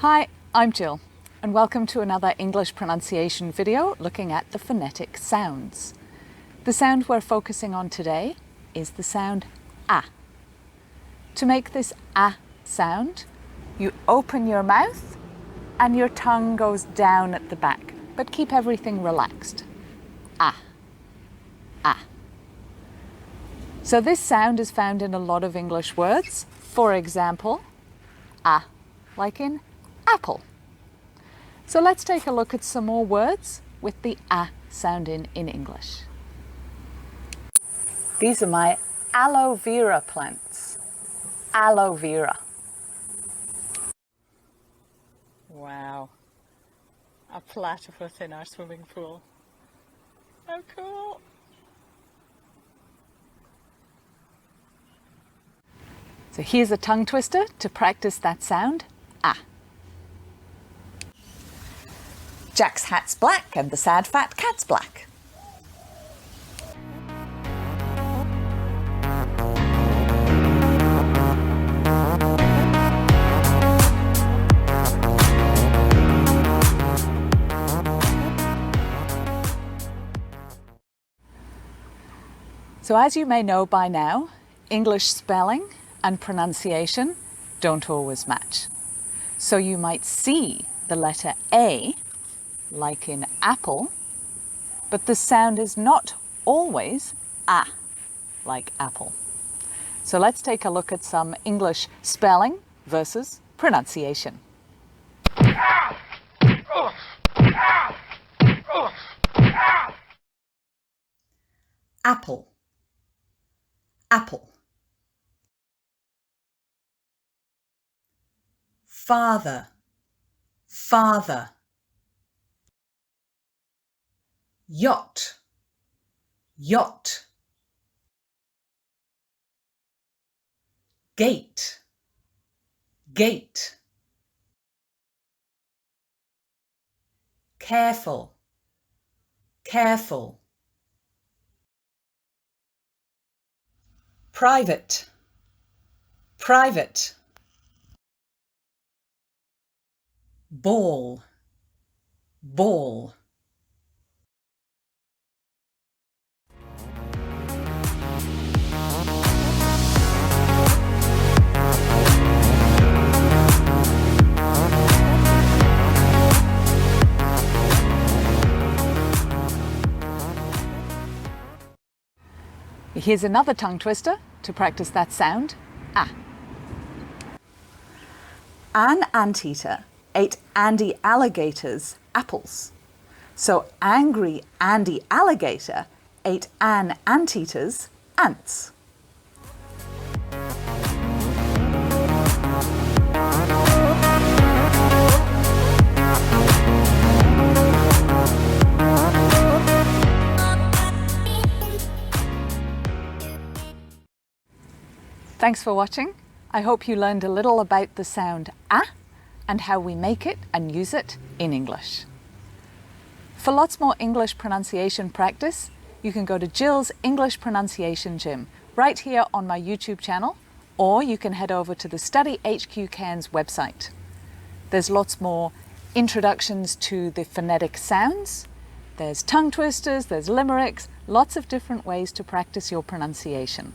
Hi, I'm Jill, and welcome to another English pronunciation video looking at the phonetic sounds. The sound we're focusing on today is the sound ah. To make this ah sound, you open your mouth and your tongue goes down at the back, but keep everything relaxed. Ah, ah. So this sound is found in a lot of English words. For example, ah, like in apple. So let's take a look at some more words with the ah sound in English. These are my aloe vera plants. Aloe vera. Wow. A platypus in our swimming pool. How cool. So here's a tongue twister to practice that sound, ah. Jack's hat's black and the sad fat cat's black. So as you may know by now, English spelling and pronunciation don't always match. So you might see the letter A, like in apple, but the sound is not always ah, like apple. So let's take a look at some English spelling versus pronunciation. Apple, apple. Father, father. Yacht, yacht. Gate, gate. Careful, careful. Private, private. Ball, ball. Here's another tongue twister to practice that sound, ah. An anteater ate Andy Alligator's apples. So angry Andy Alligator ate an anteater's ants. Thanks for watching. I hope you learned a little about the sound ah and how we make it and use it in English. For lots more English pronunciation practice, you can go to Jill's English Pronunciation Gym right here on my YouTube channel, or you can head over to the Study HQ Cairns website. There's lots more introductions to the phonetic sounds, there's tongue twisters, there's limericks, lots of different ways to practice your pronunciation.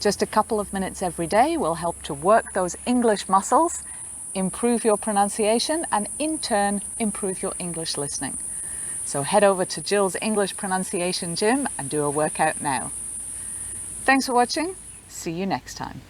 Just a couple of minutes every day will help to work those English muscles, improve your pronunciation, and in turn, improve your English listening. So head over to Jill's English Pronunciation Gym and do a workout now. Thanks for watching. See you next time.